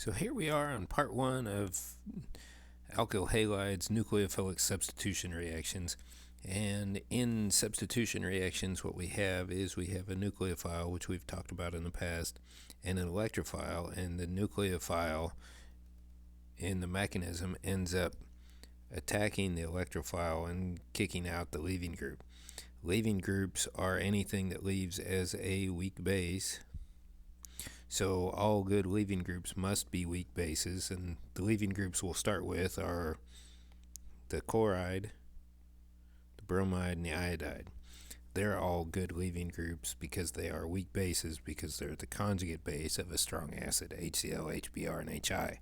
So here we are on part one of alkyl halides nucleophilic substitution reactions. And in substitution reactions, what we have is we have a nucleophile, which we've talked about in the past, and an electrophile. And the nucleophile in the mechanism ends up attacking the electrophile and kicking out the leaving group. Leaving groups are anything that leaves as a weak base. So all good leaving groups must be weak bases, and the leaving groups we'll start with are the chloride, the bromide, and the iodide. They're all good leaving groups because they are weak bases, because they're the conjugate base of a strong acid, HCl, HBr, and HI.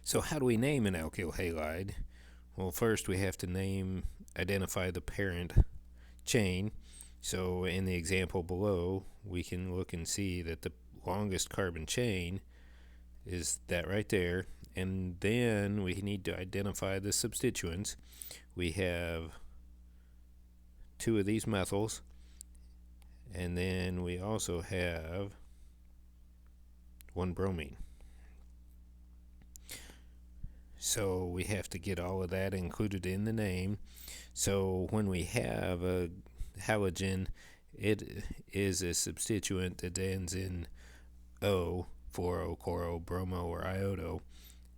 So how do we name an alkyl halide? Well, first we have to identify the parent chain. So in the example below, we can look and see that the longest carbon chain is that right there. And then we need to identify the substituents. We have two of these methyls, and then we also have one bromine. So we have to get all of that included in the name. So when we have a halogen, it is a substituent that ends in O, fluoro, chloro, bromo, or iodo.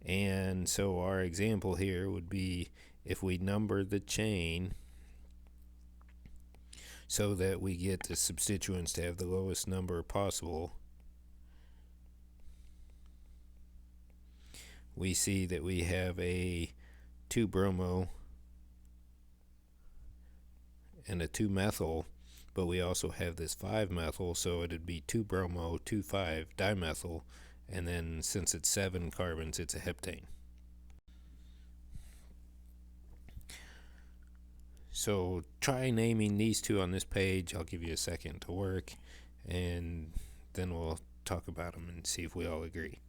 And so our example here would be if we number the chain so that we get the substituents to have the lowest number possible, we see that we have a 2-bromo and a 2-methyl, but we also have this 5-methyl, so it'd be 2-bromo, 2,5-dimethyl, and then since it's 7 carbons, it's a heptane. So try naming these two on this page. I'll give you a second to work, and then we'll talk about them and see if we all agree.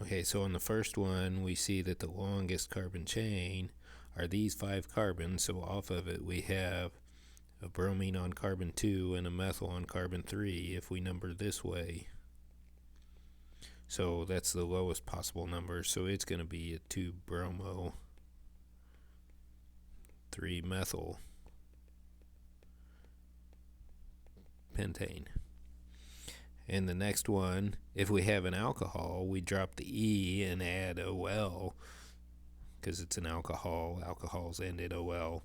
Okay, so on the first one, we see that the longest carbon chain are these 5 carbons. So off of it, we have a bromine on carbon 2 and a methyl on carbon 3 if we number this way. So that's the lowest possible number. So it's going to be a 2-bromo, 3-methyl pentane. And the next one, if we have an alcohol, we drop the E and add OL because it's an alcohol. Alcohols end in OL.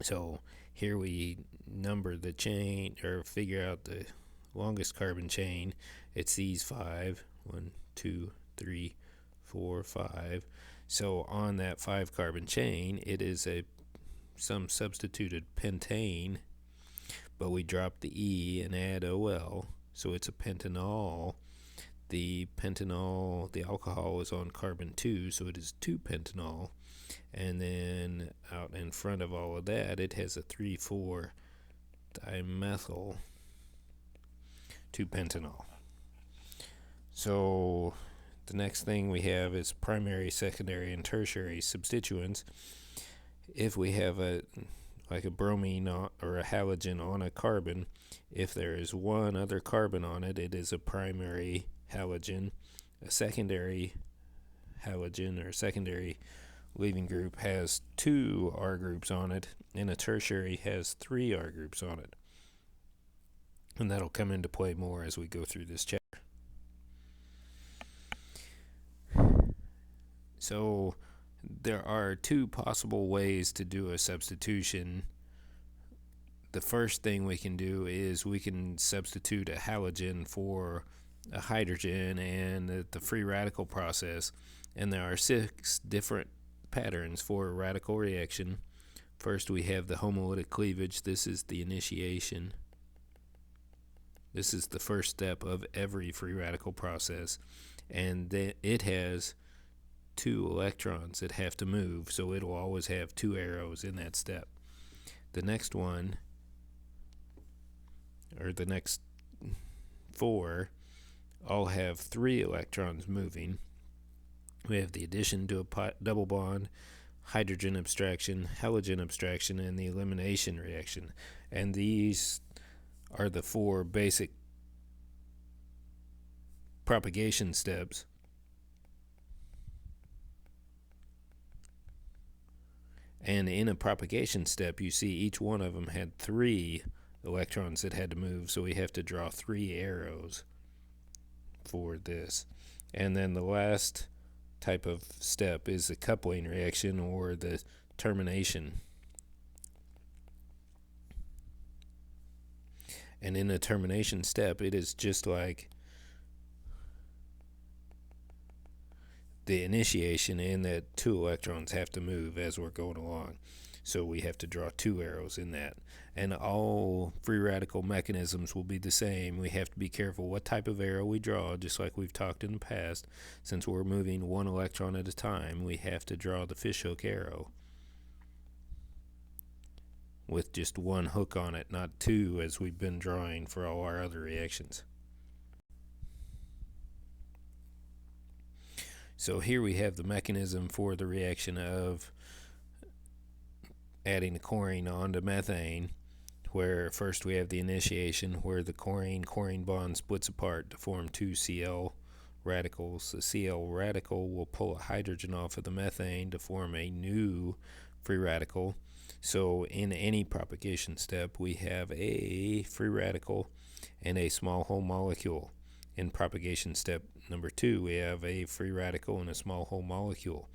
So here we number the chain, or figure out the longest carbon chain. It's these 5. 1, 2, 3, 4, 5. So on that 5 carbon chain, it is some substituted pentane, but we drop the E and add OL. So it's a pentanol. The alcohol is on carbon 2, so it is 2-pentanol. And then out in front of all of that, it has a 3,4-dimethyl 2-pentanol. So the next thing we have is primary, secondary, and tertiary substituents. If we have like a bromine or a halogen on a carbon, if there is one other carbon on it, it is a primary halogen. A secondary halogen or secondary leaving group has 2 R groups on it, and a tertiary has 3 R groups on it. And that'll come into play more as we go through this chapter. So there are 2 possible ways to do a substitution. The first thing we can do is we can substitute a halogen for a hydrogen and the free radical process. And there are 6 different patterns for a radical reaction. First, we have the homolytic cleavage. This is the initiation. This is the first step of every free radical process. And it has 2 electrons that have to move, so it'll always have 2 arrows in that step. The next one, or the next 4, all have 3 electrons moving, We have the addition to a double bond, hydrogen abstraction, halogen abstraction, and the elimination reaction. And these are the four basic propagation steps. And in a propagation step, you see each one of them had 3 electrons that had to move, so we have to draw 3 arrows for this. And then the last type of step is the coupling reaction, or the termination. And in the termination step, it is just like the initiation, in that 2 electrons have to move as we're going along. So we have to draw 2 arrows in that. And all free radical mechanisms will be the same. We have to be careful what type of arrow we draw, just like we've talked in the past. Since we're moving 1 electron at a time, we have to draw the fishhook arrow with just 1 hook on it, not 2 as we've been drawing for all our other reactions. So here we have the mechanism for the reaction of adding the chlorine onto methane, where first we have the initiation, where the chlorine bond splits apart to form 2 Cl radicals. The Cl radical will pull a hydrogen off of the methane to form a new free radical. So in any propagation step, we have a free radical and a small hole molecule. In propagation step number 2, we have a free radical and a small hole molecule.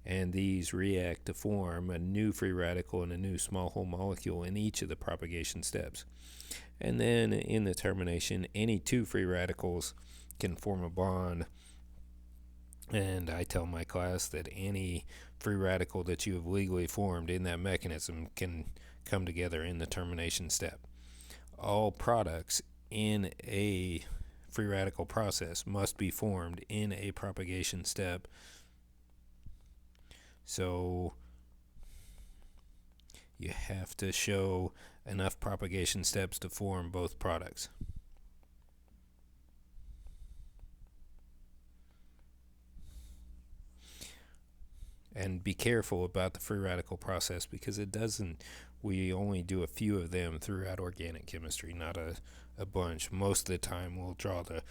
And these react to form a new free radical and a new small hole molecule in each of the propagation steps. And then in the termination, any 2 free radicals can form a bond. And I tell my class that any free radical that you have legally formed in that mechanism can come together in the termination step. All products in a free radical process must be formed in a propagation step. So you have to show enough propagation steps to form both products. And be careful about the free radical process, because we only do a few of them throughout organic chemistry, not a bunch. Most of the time we'll draw the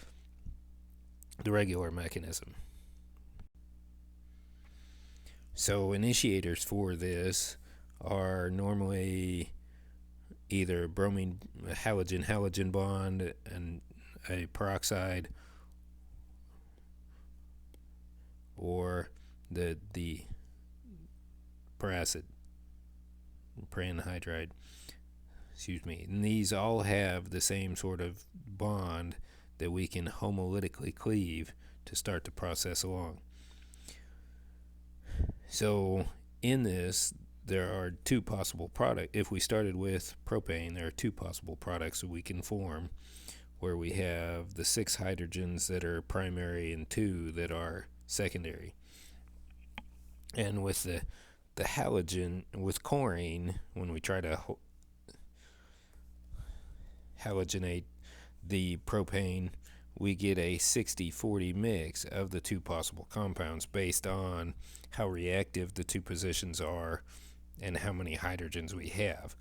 regular mechanism. So initiators for this are normally either bromine halogen bond and a peroxide, or the peracid, peranhydride, and these all have the same sort of bond that we can homolytically cleave to start the process along. So in this, there are 2 possible products. If we started with propane, there are 2 possible products that we can form, where we have the 6 hydrogens that are primary and 2 that are secondary. And with the halogen, with chlorine, when we try to halogenate the propane, we get a 60-40 mix of the 2 possible compounds based on how reactive the 2 positions are and how many hydrogens we have.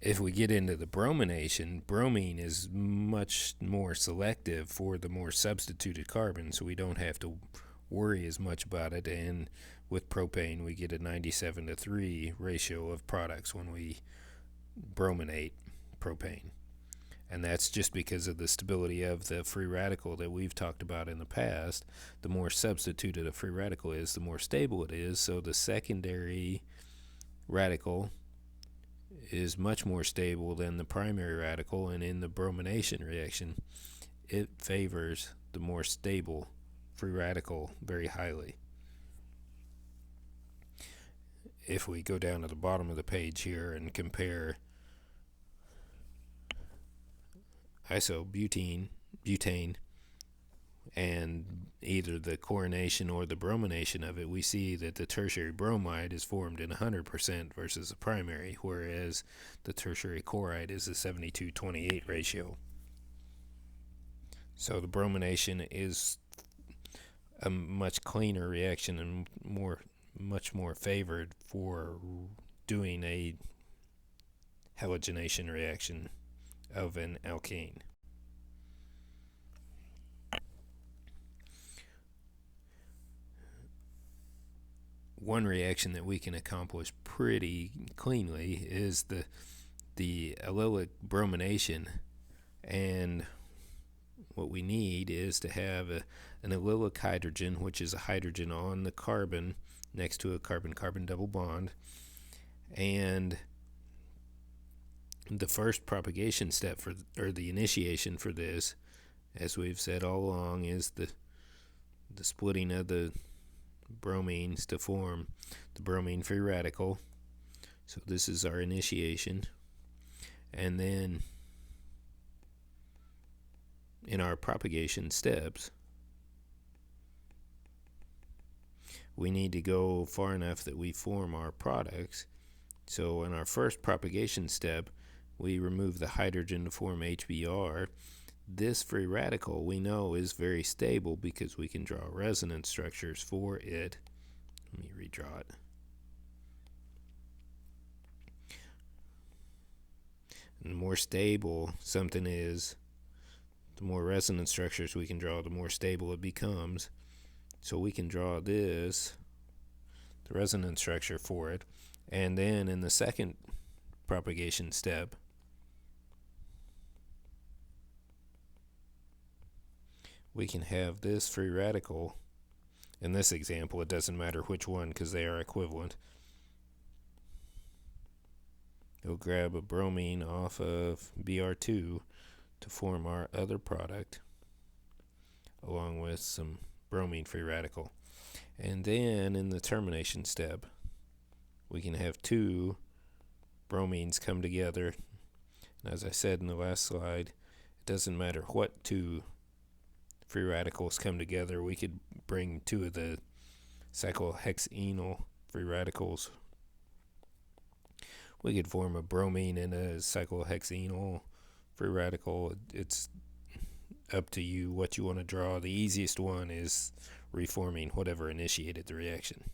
If we get into the bromination, bromine is much more selective for the more substituted carbon, so we don't have to worry as much about it. And with propane, we get a 97-3 ratio of products when we brominate propane. And that's just because of the stability of the free radical that we've talked about in the past. The more substituted a free radical is, the more stable it is. So the secondary radical is much more stable than the primary radical, and in the bromination reaction, it favors the more stable free radical very highly. If we go down to the bottom of the page here and compare isobutane, butane, and either the chlorination or the bromination of it, we see that the tertiary bromide is formed in 100% versus the primary, whereas the tertiary chloride is a 72-28 ratio. So the bromination is a much cleaner reaction and much more favored for doing a halogenation reaction of an alkane. One reaction that we can accomplish pretty cleanly is the allylic bromination, and what we need is to have an allylic hydrogen, which is a hydrogen on the carbon next to a carbon-carbon double bond, and the first propagation step or the initiation for this, as we've said all along, is the splitting of the bromines to form the bromine free radical. So this is our initiation. And then in our propagation steps, we need to go far enough that we form our products. So in our first propagation step, we remove the hydrogen to form HBr. This free radical we know is very stable because we can draw resonance structures for it. Let me redraw it. And the more stable something is, the more resonance structures we can draw, the more stable it becomes. So we can draw this, the resonance structure for it, and then in the second propagation step, we can have this free radical. In this example, it doesn't matter which one because they are equivalent. It'll grab a bromine off of Br2 to form our other product, along with some bromine free radical. And then in the termination step, we can have two bromines come together. And as I said in the last slide, it doesn't matter what two free radicals come together. We could bring two of the cyclohexenyl free radicals. We could form a bromine and a cyclohexenyl free radical. It's up to you what you want to draw. The easiest one is reforming whatever initiated the reaction.